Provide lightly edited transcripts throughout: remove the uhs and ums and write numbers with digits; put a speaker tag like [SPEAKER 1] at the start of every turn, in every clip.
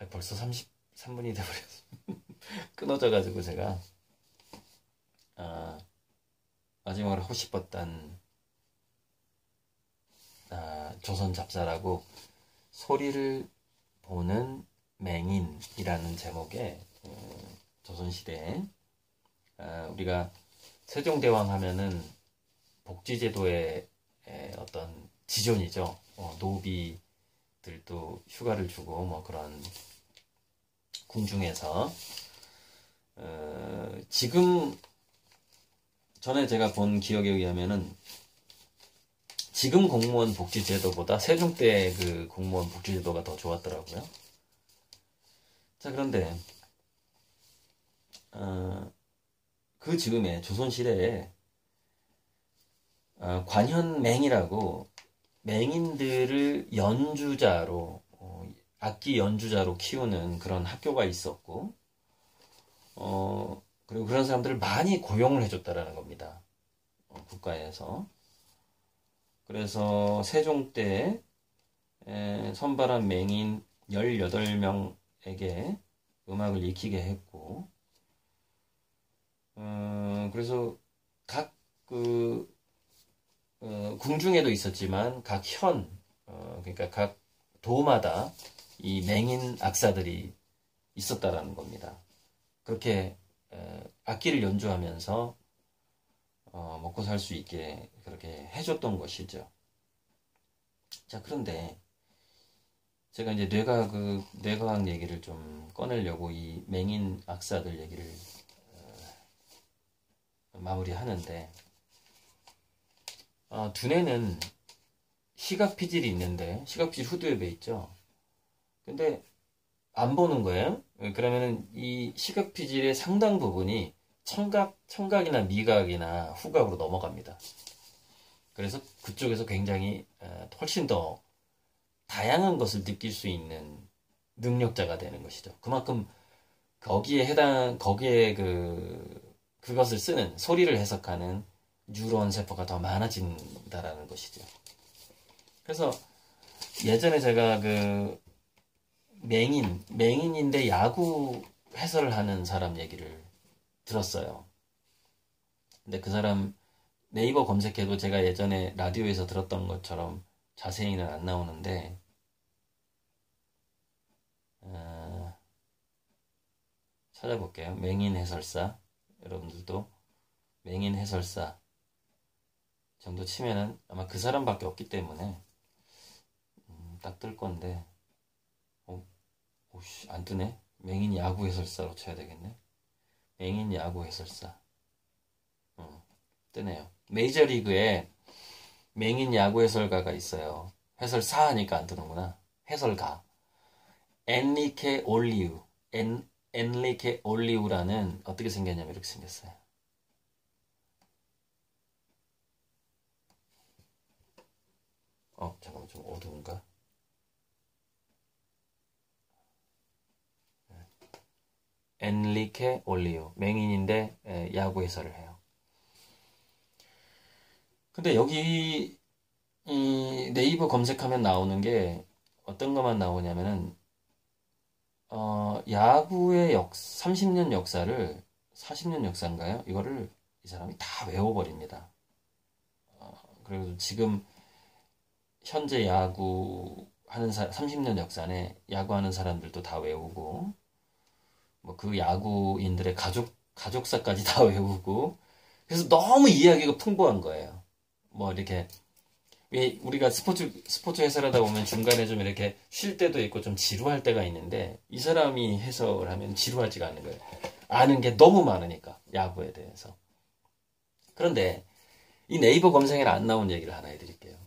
[SPEAKER 1] 벌써 33분이 돼버렸어. 끊어져가지고 제가 마지막으로 하고 싶었던 조선 잡사라고 소리를 보는 맹인이라는 제목의 조선시대에 우리가 세종대왕 하면은 복지제도의 어떤 지존이죠. 노비들도 휴가를 주고 뭐 그런 궁중에서 지금 전에 제가 본 기억에 의하면은 지금 공무원 복지제도보다 세종 때 그 공무원 복지제도가 더 좋았더라고요. 자, 그런데 그 즈음에 조선시대에 관현맹이라고 맹인들을 연주자로 악기 연주자로 키우는 그런 학교가 있었고 그리고 그런 사람들을 많이 고용을 해줬다라는 겁니다. 국가에서. 그래서 세종 때 선발한 맹인 18명에게 음악을 익히게 했고 그래서 각 궁중에도 있었지만 각 그러니까 각 도마다 이 맹인 악사들이 있었다라는 겁니다. 그렇게 악기를 연주하면서 먹고 살 수 있게 그렇게 해줬던 것이죠. 자, 그런데 제가 이제 뇌과학 얘기를 좀 꺼내려고 이 맹인 악사들 얘기를 마무리하는데 두뇌는 시각 피질이 있는데 시각피질 후두엽에 있죠. 근데 안 보는 거예요. 그러면은 이 시각피질의 상당 부분이 청각이나 미각이나 후각으로 넘어갑니다. 그래서 그쪽에서 굉장히 훨씬 더 다양한 것을 느낄 수 있는 능력자가 되는 것이죠. 그만큼 거기에 그것을 쓰는 소리를 해석하는 뉴런 세포가 더 많아진다라는 것이죠. 그래서 예전에 제가 맹인인데 야구 해설을 하는 사람 얘기를 들었어요. 근데 그 사람 네이버 검색해도 제가 예전에 라디오에서 들었던 것처럼 자세히는 안 나오는데 찾아볼게요. 맹인 해설사. 여러분들도 맹인 해설사 정도 치면은 아마 그 사람밖에 없기 때문에 딱 뜰 건데 오씨 안 뜨네. 맹인 야구 해설사로 쳐야 되겠네. 맹인 야구 해설사. 뜨네요. 메이저리그에 맹인 야구 해설가가 있어요. 해설사 하니까 안 뜨는구나. 해설가. 엔리케 올리우라는 어떻게 생겼냐면 이렇게 생겼어요. 잠깐만 좀 어두운가? 엔리케 올리우. 맹인인데 야구 해설을 해요. 근데 여기 이 네이버 검색하면 나오는 게 어떤 것만 나오냐면은 야구의 30년 역사를 40년 역사인가요? 이거를 이 사람이 다 외워버립니다. 그리고 지금 현재 야구 하는 30년 역사내 야구하는 사람들도 다 외우고 뭐 그 야구인들의 가족사까지 다 외우고 그래서 너무 이야기가 풍부한 거예요. 뭐 이렇게 왜 우리가 스포츠 해설하다 보면 중간에 좀 이렇게 쉴 때도 있고 좀 지루할 때가 있는데 이 사람이 해설하면 지루하지가 않은 거예요. 아는 게 너무 많으니까 야구에 대해서. 그런데 이 네이버 검색에는 안 나온 얘기를 하나 해드릴게요.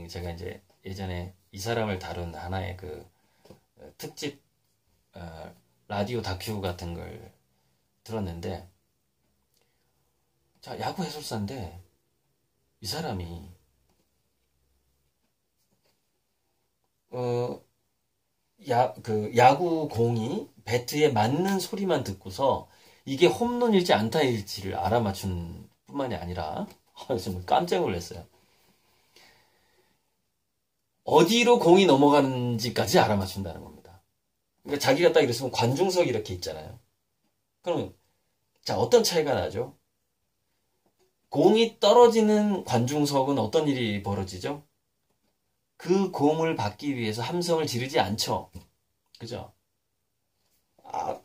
[SPEAKER 1] 제가 이제 예전에 이 사람을 다룬 하나의 특집 라디오 다큐 같은 걸 들었는데 자 야구 해설사인데 이 사람이 야구 공이 배트에 맞는 소리만 듣고서 이게 홈런일지 안타일지를 알아맞춘 뿐만이 아니라 정말 깜짝 놀랐어요. 어디로 공이 넘어가는지까지 알아맞춘다는 겁니다. 그러니까 자기가 딱 이랬으면 관중석이 이렇게 있잖아요. 그러면 자, 어떤 차이가 나죠? 공이 떨어지는 관중석은 어떤 일이 벌어지죠? 그 공을 받기 위해서 함성을 지르지 않죠. 그죠? 아,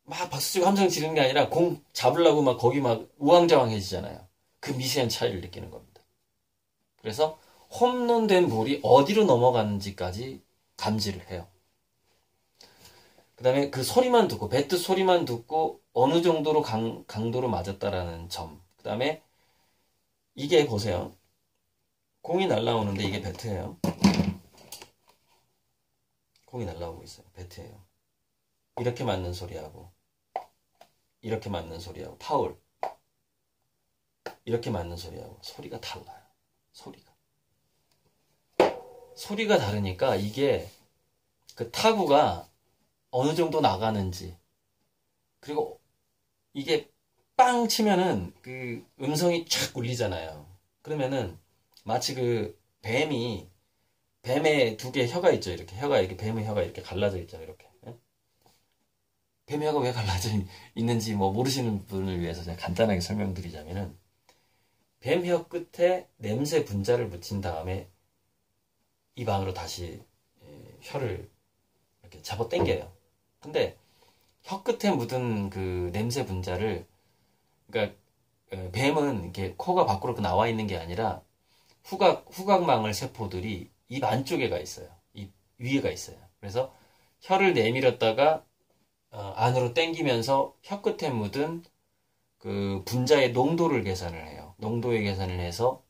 [SPEAKER 1] 막 박수치고 함성 지르는 게 아니라 공 잡으려고 막 거기 막 우왕좌왕해지잖아요. 그 미세한 차이를 느끼는 겁니다. 그래서 홈런된 볼이 어디로 넘어가는지까지 감지를 해요. 그 다음에 그 소리만 듣고, 배트 소리만 듣고 어느 정도로 강도로 맞았다라는 점. 그 다음에 이게 보세요. 공이 날라오는데 이게 배트예요. 공이 날라오고 있어요. 배트예요. 이렇게 맞는 소리하고 이렇게 맞는 소리하고 파울 이렇게 맞는 소리하고 소리가 달라요. 소리가 다르니까 이게 그 타구가 어느 정도 나가는지 그리고 이게 빵 치면은 그 음성이 촥 울리잖아요. 그러면은 마치 그 뱀의 두 개 혀가 있죠. 이렇게 혀가 이렇게 뱀의 혀가 이렇게 갈라져 있잖아요. 이렇게. 뱀의 혀가 왜 갈라져 있는지 뭐 모르시는 분을 위해서 제가 간단하게 설명드리자면은 뱀 혀 끝에 냄새 분자를 묻힌 다음에 입 안으로 다시 혀를 이렇게 잡아 당겨요. 근데 혀 끝에 묻은 그 냄새 분자를 그러니까 뱀은 이렇게 코가 밖으로 나와 있는 게 아니라 후각망을 세포들이 입 안쪽에가 있어요. 입 위에가 있어요. 그래서 혀를 내밀었다가 안으로 당기면서 혀 끝에 묻은 그 분자의 농도를 계산을 해요. 농도의 계산을 해서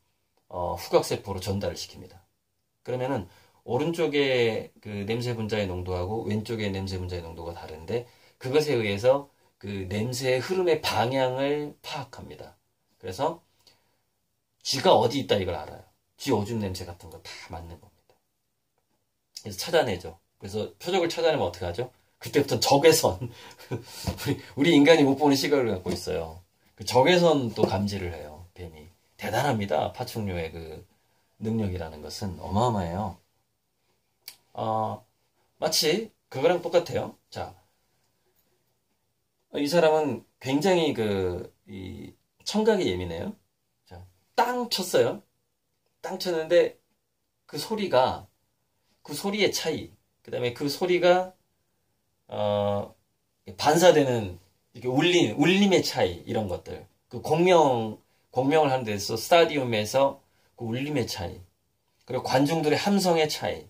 [SPEAKER 1] 후각세포로 전달을 시킵니다. 그러면은 오른쪽에 그 냄새 분자의 농도하고 왼쪽의 냄새 분자의 농도가 다른데 그것에 의해서 그 냄새의 흐름의 방향을 파악합니다. 그래서 쥐가 어디 있다 이걸 알아요. 쥐 오줌 냄새 같은 거 다 맞는 겁니다. 그래서 찾아내죠. 그래서 표적을 찾아내면 어떻게 하죠? 그때부터 적외선 우리 인간이 못 보는 시각을 갖고 있어요. 그 적외선도 감지를 해요. 뱀이 대단합니다. 파충류의 그 능력이라는 것은 어마어마해요. 마치 그거랑 똑같아요. 자, 이 사람은 굉장히 이 청각이 예민해요. 자, 땅 쳤어요. 땅 쳤는데 그 소리의 차이, 그 다음에 그 소리가 반사되는 이렇게 울림의 차이 이런 것들, 그 공명을 하는 데서 스타디움에서 그 울림의 차이, 그리고 관중들의 함성의 차이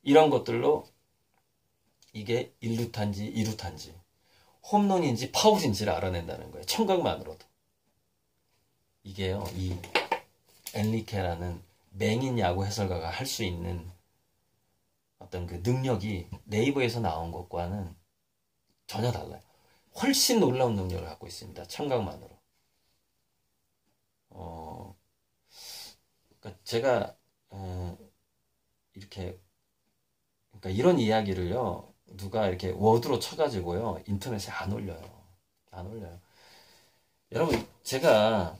[SPEAKER 1] 이런 것들로 이게 1루탄지 2루탄지 홈런인지 파울인지를 알아낸다는 거예요. 청각만으로도. 이게요, 이 엔리케라는 맹인 야구 해설가가 할 수 있는 어떤 그 능력이 네이버에서 나온 것과는 전혀 달라요. 훨씬 놀라운 능력을 갖고 있습니다. 청각만으로. 그러니까 제가 이렇게 그러니까 이런 이야기를요 누가 이렇게 워드로 쳐가지고요 인터넷에 안 올려요. 여러분 제가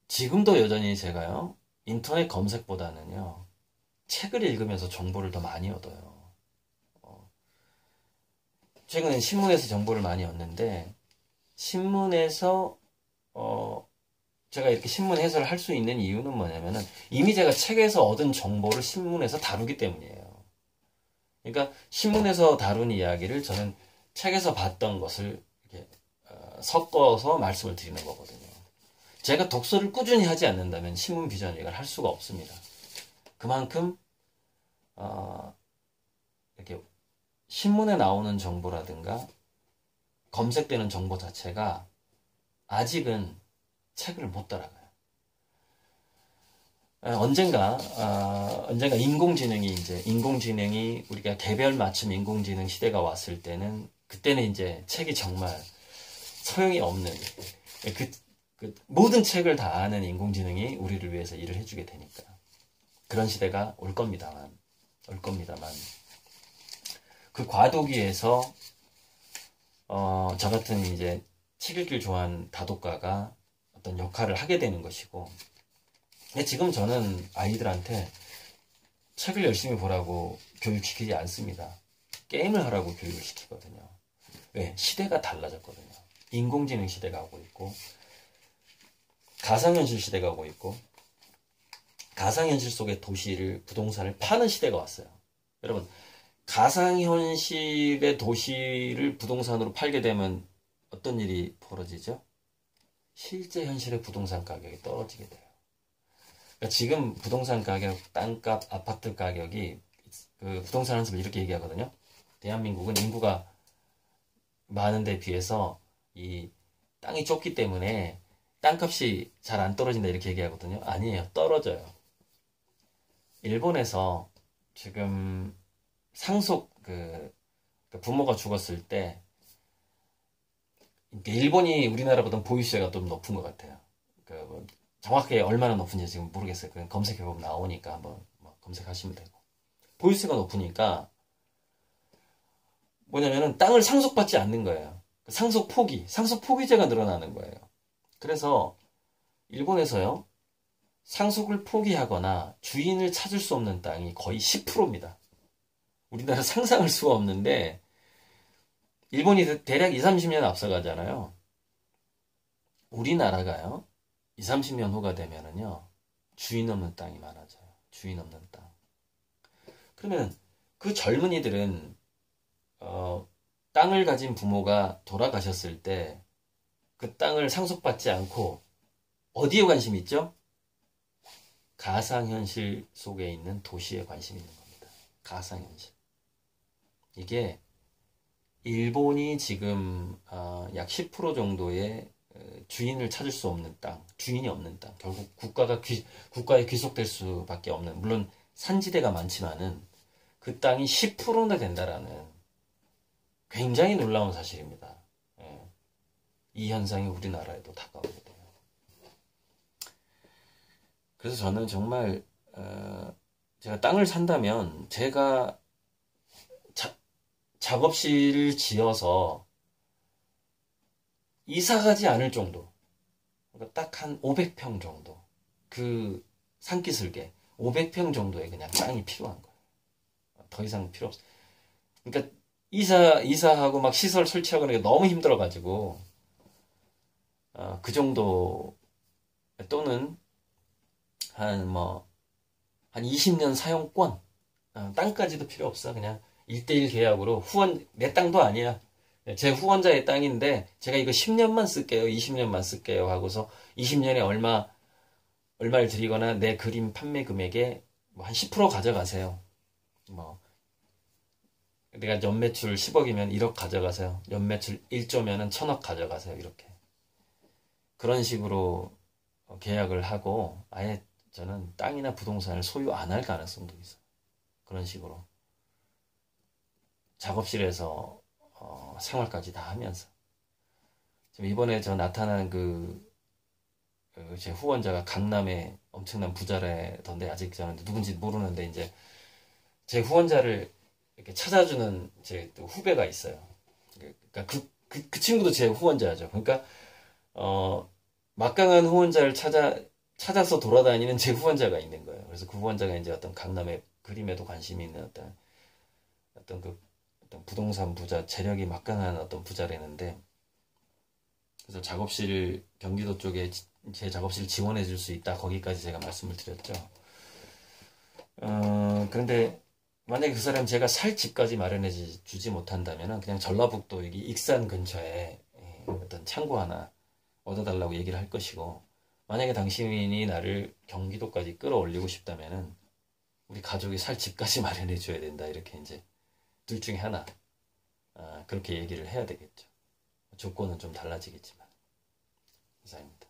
[SPEAKER 1] 지금도 여전히 제가요 인터넷 검색보다는요 책을 읽으면서 정보를 더 많이 얻어요. 최근에 신문에서 정보를 많이 얻는데 신문에서 제가 이렇게 신문 해설을 할 수 있는 이유는 뭐냐면은 이미 제가 책에서 얻은 정보를 신문에서 다루기 때문이에요. 그러니까 신문에서 다룬 이야기를 저는 책에서 봤던 것을 이렇게 섞어서 말씀을 드리는 거거든요. 제가 독서를 꾸준히 하지 않는다면 신문 비전을 할 수가 없습니다. 그만큼 이렇게 신문에 나오는 정보라든가 검색되는 정보 자체가 아직은 책을 못 따라가요. 언젠가 인공지능이 우리가 개별 맞춤 인공지능 시대가 왔을 때는 그때는 이제 책이 정말 소용이 없는 모든 책을 다 아는 인공지능이 우리를 위해서 일을 해주게 되니까 그런 시대가 올 겁니다만 그 과도기에서 저 같은 이제 책 읽기를 좋아하는 다독가가 어떤 역할을 하게 되는 것이고 근데 지금 저는 아이들한테 책을 열심히 보라고 교육시키지 않습니다. 게임을 하라고 교육을 시키거든요. 왜? 시대가 달라졌거든요. 인공지능 시대가 오고 있고, 가상현실 시대가 오고 있고, 가상현실 속의 도시를, 부동산을 파는 시대가 왔어요. 여러분, 가상현실의 도시를 부동산으로 팔게 되면 어떤 일이 벌어지죠? 실제 현실의 부동산 가격이 떨어지게 돼요. 그러니까 지금 부동산 가격, 땅값, 아파트 가격이 그 부동산 한습을 이렇게 얘기하거든요. 대한민국은 인구가 많은 데 비해서 이 땅이 좁기 때문에 땅값이 잘 안 떨어진다 이렇게 얘기하거든요. 아니에요. 떨어져요. 일본에서 지금 상속 부모가 죽었을 때 일본이 우리나라보다 보유세가 좀 높은 것 같아요. 뭐 정확하게 얼마나 높은지 지금 모르겠어요. 그냥 검색해보면 나오니까 한번 검색하시면 되고. 보유세가 높으니까 뭐냐면은 땅을 상속받지 않는 거예요. 상속 포기제가 늘어나는 거예요. 그래서 일본에서요, 상속을 포기하거나 주인을 찾을 수 없는 땅이 거의 10%입니다. 우리나라 상상할 수가 없는데, 일본이 대략 20, 30년 앞서가잖아요. 우리나라가요, 20, 30년 후가 되면은요, 주인 없는 땅이 많아져요. 주인 없는 땅. 그러면 그 젊은이들은, 땅을 가진 부모가 돌아가셨을 때, 그 땅을 상속받지 않고, 어디에 관심이 있죠? 가상현실 속에 있는 도시에 관심이 있는 겁니다. 가상현실. 이게 일본이 지금 약 10% 정도의 주인을 찾을 수 없는 땅, 주인이 없는 땅, 결국 국가에 귀속될 수밖에 없는, 물론 산지대가 많지만은 그 땅이 10%나 된다라는 굉장히 놀라운 사실입니다. 예. 이 현상이 우리나라에도 다가오게 돼요. 그래서 저는 정말 제가 땅을 산다면 제가 작업실을 지어서 이사가지 않을 정도, 그러니까 딱 한 500평 정도, 그 산기슭에 500평 정도의 그냥 땅이 필요한 거예요. 더 이상 필요 없어. 그러니까 이사하고 막 시설 설치하고 그러니까 너무 힘들어가지고 그 정도, 또는 한 20년 사용권, 땅까지도 필요 없어. 그냥 1대1 계약으로 내 땅도 아니야. 제 후원자의 땅인데 제가 이거 10년만 쓸게요. 20년만 쓸게요. 하고서 20년에 얼마를 드리거나 내 그림 판매 금액의 한 10% 가져가세요. 내가 연매출 10억이면 1억 가져가세요. 연매출 1조면은 1000억 가져가세요. 이렇게. 그런 식으로 계약을 하고 아예 저는 땅이나 부동산을 소유 안 할 가능성도 있어요. 그런 식으로. 작업실에서 생활까지 다 하면서. 지금 이번에 저 나타난 제 후원자가 강남에 엄청난 부자래던데, 아직 저는 누군지 모르는데, 이제 제 후원자를 이렇게 찾아주는 제 또 후배가 있어요. 그러니까 그 친구도 제 후원자죠. 그러니까 막강한 후원자를 찾아서 돌아다니는 제 후원자가 있는 거예요. 그래서 그 후원자가 이제 어떤 강남의 그림에도 관심이 있는 어떤 부동산 부자, 재력이 막강한 어떤 부자라는데, 그래서 경기도 쪽에 제 작업실 지원해 줄 수 있다. 거기까지 제가 말씀을 드렸죠. 그런데 만약에 그 사람 제가 살 집까지 마련해 주지 못한다면 그냥 전라북도 여기 익산 근처에 어떤 창고 하나 얻어달라고 얘기를 할 것이고, 만약에 당신이 나를 경기도까지 끌어올리고 싶다면은 우리 가족이 살 집까지 마련해 줘야 된다. 이렇게 이제 둘 중에 하나, 그렇게 얘기를 해야 되겠죠. 조건은 좀 달라지겠지만. 이상입니다.